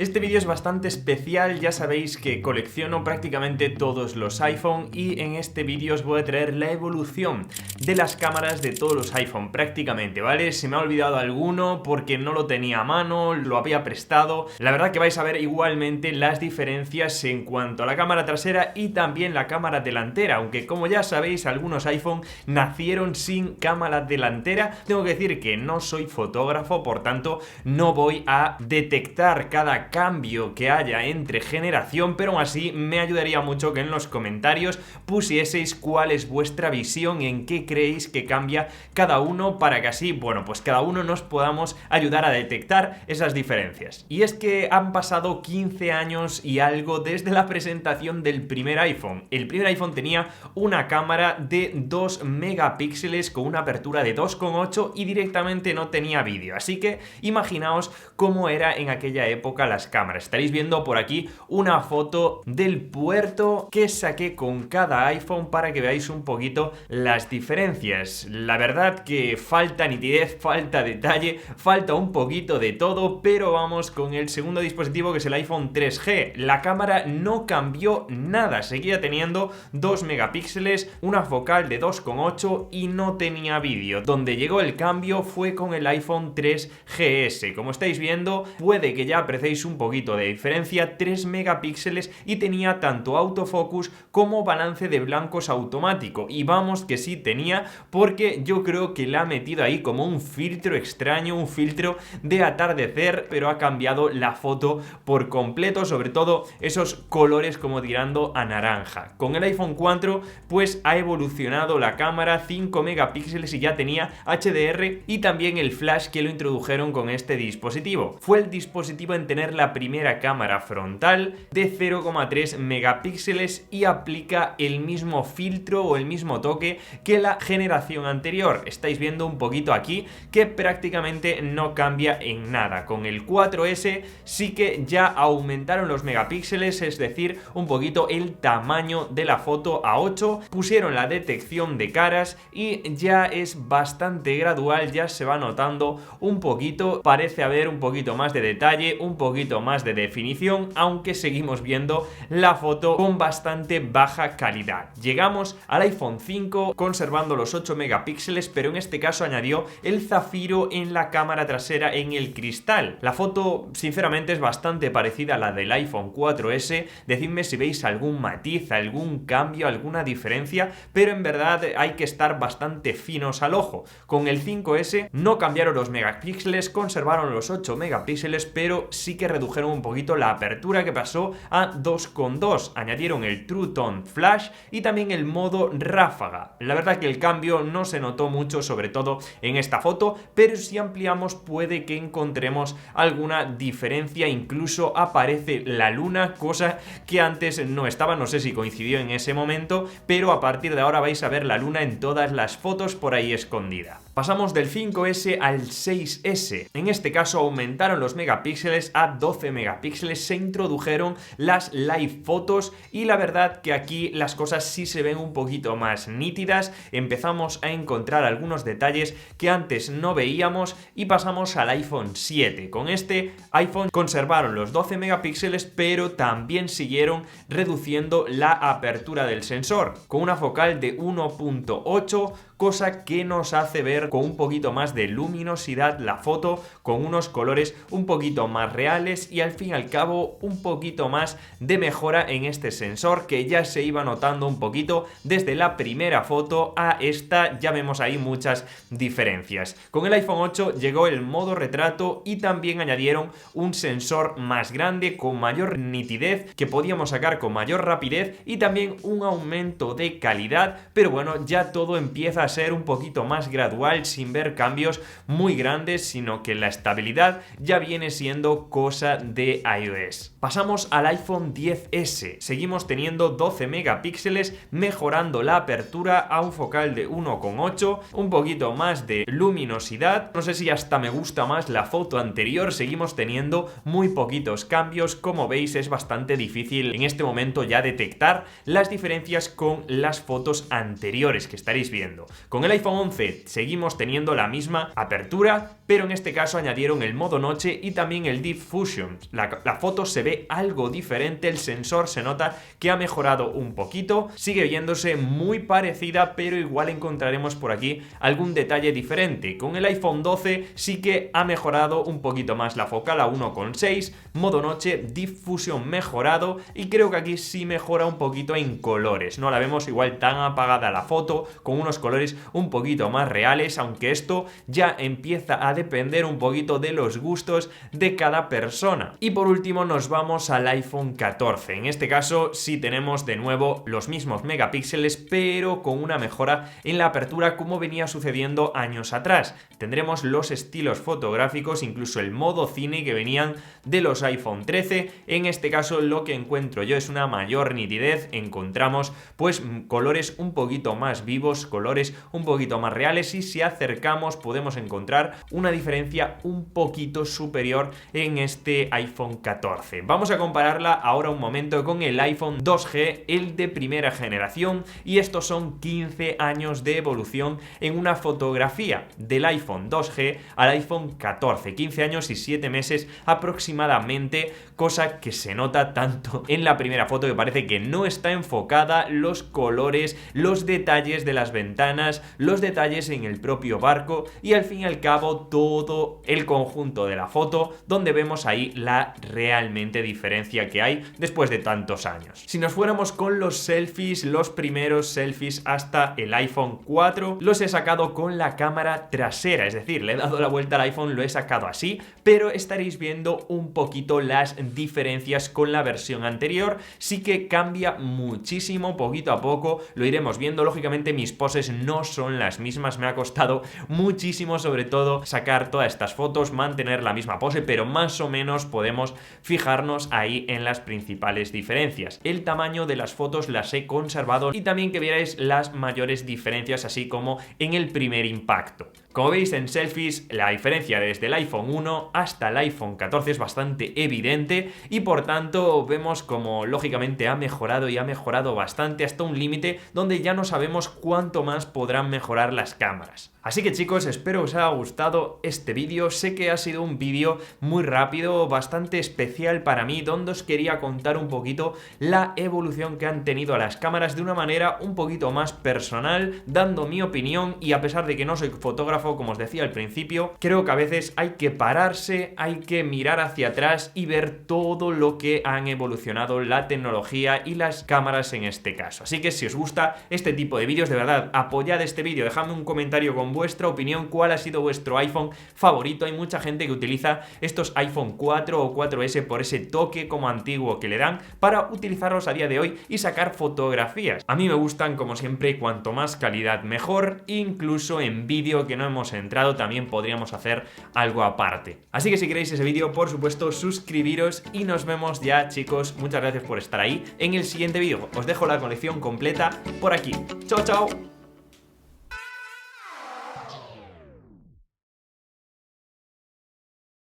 Este vídeo es bastante especial, ya sabéis que colecciono prácticamente todos los iPhone y en este vídeo os voy a traer la evolución de las cámaras de todos los iPhone prácticamente, ¿vale? Se me ha olvidado alguno porque no lo tenía a mano, lo había prestado. La verdad que vais a ver igualmente las diferencias en cuanto a la cámara trasera y también la cámara delantera, aunque como ya sabéis algunos iPhone nacieron sin cámara delantera. Tengo que decir que no soy fotógrafo, por tanto no voy a detectar cada cambio que haya entre generación, pero aún así me ayudaría mucho que en los comentarios pusieseis cuál es vuestra visión y en qué creéis que cambia cada uno, para que así, bueno, pues cada uno nos podamos ayudar a detectar esas diferencias. Y es que han pasado 15 años y algo desde la presentación del primer iPhone. El primer iPhone tenía una cámara de 2 megapíxeles con una apertura de 2,8 y directamente no tenía vídeo, así que imaginaos cómo era en aquella época las cámaras. Estaréis viendo por aquí una foto del puerto que saqué con cada iPhone para que veáis un poquito las diferencias. La verdad que falta nitidez, falta detalle, falta un poquito de todo, pero vamos con el segundo dispositivo, que es el iPhone 3G. La cámara no cambió nada, seguía teniendo 2 megapíxeles, una focal de 2,8 y no tenía vídeo. Donde llegó el cambio fue con el iPhone 3GS. Como estáis viendo, puede que ya apreciéis un poquito de diferencia, 3 megapíxeles y tenía tanto autofocus como balance de blancos automático. Y vamos que sí tenía, porque yo creo que le ha metido ahí como un filtro extraño, un filtro de atardecer, pero ha cambiado la foto por completo, sobre todo esos colores como tirando a naranja. Con el iPhone 4 pues ha evolucionado la cámara, 5 megapíxeles y ya tenía HDR y también el flash que lo introdujeron con este dispositivo. Fue el dispositivo en tener la primera cámara frontal de 0,3 megapíxeles y aplica el mismo filtro o el mismo toque que la generación anterior. Estáis viendo un poquito aquí que prácticamente no cambia en nada. Con el 4S sí que ya aumentaron los megapíxeles, es decir, un poquito el tamaño de la foto a 8, pusieron la detección de caras y ya es bastante gradual, ya se va notando un poquito, parece haber un poquito más de detalle, un poquito más de definición, aunque seguimos viendo la foto con bastante baja calidad. Llegamos al iPhone 5 conservando los 8 megapíxeles, pero en este caso añadió el zafiro en la cámara trasera en el cristal. La foto sinceramente es bastante parecida a la del iPhone 4S, decidme si veis algún matiz, algún cambio, alguna diferencia, pero en verdad hay que estar bastante finos al ojo. Con el 5S no cambiaron los megapíxeles, conservaron los 8 megapíxeles, pero sí que redujeron un poquito la apertura, que pasó a 2,2. Añadieron el True Tone Flash y también el modo ráfaga. La verdad que el cambio no se notó mucho, sobre todo en esta foto, pero si ampliamos puede que encontremos alguna diferencia. Incluso aparece la luna, cosa que antes no estaba, no sé si coincidió en ese momento, pero a partir de ahora vais a ver la luna en todas las fotos por ahí escondida. Pasamos del 5S al 6S. En este caso aumentaron los megapíxeles a 12 megapíxeles, se introdujeron las live fotos y la verdad que aquí las cosas sí se ven un poquito más nítidas. Empezamos a encontrar algunos detalles que antes no veíamos y pasamos al iPhone 7. Con este iPhone conservaron los 12 megapíxeles, pero también siguieron reduciendo la apertura del sensor con una focal de 1.8, cosa que nos hace ver con un poquito más de luminosidad la foto, con unos colores un poquito más reales y al fin y al cabo un poquito más de mejora en este sensor, que ya se iba notando un poquito desde la primera foto a esta. Ya vemos ahí muchas diferencias. Con el iPhone 8 llegó el modo retrato y también añadieron un sensor más grande con mayor nitidez que podíamos sacar con mayor rapidez y también un aumento de calidad, pero bueno, ya todo empieza a ser un poquito más gradual, sin ver cambios muy grandes, sino que la estabilidad ya viene siendo cosa de iOS. Pasamos al iPhone XS. Seguimos teniendo 12 megapíxeles, mejorando la apertura a un focal de 1,8, un poquito más de luminosidad. No sé si hasta me gusta más la foto anterior. Seguimos teniendo muy poquitos cambios. Como veis, es bastante difícil en este momento ya detectar las diferencias con las fotos anteriores que estaréis viendo. Con el iPhone 11 seguimos teniendo la misma apertura, pero en este caso añadieron el modo noche y también el Deep Fusion. La foto se ve algo diferente, el sensor se nota que ha mejorado un poquito, sigue viéndose muy parecida, pero igual encontraremos por aquí algún detalle diferente. Con el iPhone 12 sí que ha mejorado un poquito más la focal a 1,6, modo noche, Deep Fusion mejorado, y creo que aquí sí mejora un poquito en colores. No la vemos igual tan apagada la foto, con unos colores un poquito más reales, aunque esto ya empieza a depender un poquito de los gustos de cada persona. Y por último nos vamos al iPhone 14. En este caso sí tenemos de nuevo los mismos megapíxeles, pero con una mejora en la apertura como venía sucediendo años atrás. Tendremos los estilos fotográficos, incluso el modo cine que venían de los iPhone 13. En este caso lo que encuentro yo es una mayor nitidez, encontramos pues colores un poquito más vivos, colores un poquito más reales, y si acercamos podemos encontrar una diferencia un poquito superior en este iPhone 14. Vamos a compararla ahora un momento con el iPhone 2G, el de primera generación, y estos son 15 años de evolución en una fotografía del iPhone 2G al iPhone 14, 15 años y 7 meses aproximadamente, cosa que se nota tanto en la primera foto que parece que no está enfocada, los colores, los detalles de las ventanas, los detalles en el propio barco y al fin y al cabo todo el conjunto de la foto, donde vemos ahí la realmente diferencia que hay después de tantos años. Si nos fuéramos con los selfies, los primeros selfies hasta el iPhone 4 los he sacado con la cámara trasera, es decir, le he dado la vuelta al iPhone, lo he sacado así, pero estaréis viendo un poquito las diferencias con la versión anterior. Sí que cambia muchísimo, poquito a poco lo iremos viendo. Lógicamente mis poses no son las mismas, me ha costado muchísimo sobre todo sacar todas estas fotos, mantener la misma pose, pero más o menos podemos fijarnos ahí en las principales diferencias. El tamaño de las fotos las he conservado y también que vierais las mayores diferencias, así como en el primer impacto. Como veis en selfies, la diferencia desde el iPhone 1 hasta el iPhone 14 es bastante evidente y por tanto vemos como lógicamente ha mejorado y ha mejorado bastante hasta un límite donde ya no sabemos cuánto más podrán mejorar las cámaras. Así que chicos, espero os haya gustado este vídeo. Sé que ha sido un vídeo muy rápido, bastante especial para mí, donde os quería contar un poquito la evolución que han tenido las cámaras de una manera un poquito más personal, dando mi opinión, y a pesar de que no soy fotógrafo, como os decía al principio, creo que a veces hay que pararse, hay que mirar hacia atrás y ver todo lo que han evolucionado la tecnología y las cámaras en este caso. Así que si os gusta este tipo de vídeos, de verdad, apoyad este vídeo, dejadme un comentario con vuestra opinión, cuál ha sido vuestro iPhone favorito. Hay mucha gente que utiliza estos iPhone 4 o 4S por ese toque como antiguo que le dan para utilizarlos a día de hoy y sacar fotografías. A mí me gustan, como siempre, cuanto más calidad mejor, incluso en vídeo que no hemos entrado también podríamos hacer algo aparte. Así que si queréis ese vídeo, por supuesto, suscribiros y nos vemos ya, chicos. Muchas gracias por estar ahí. En el siguiente vídeo os dejo la colección completa por aquí. ¡Chao, chao!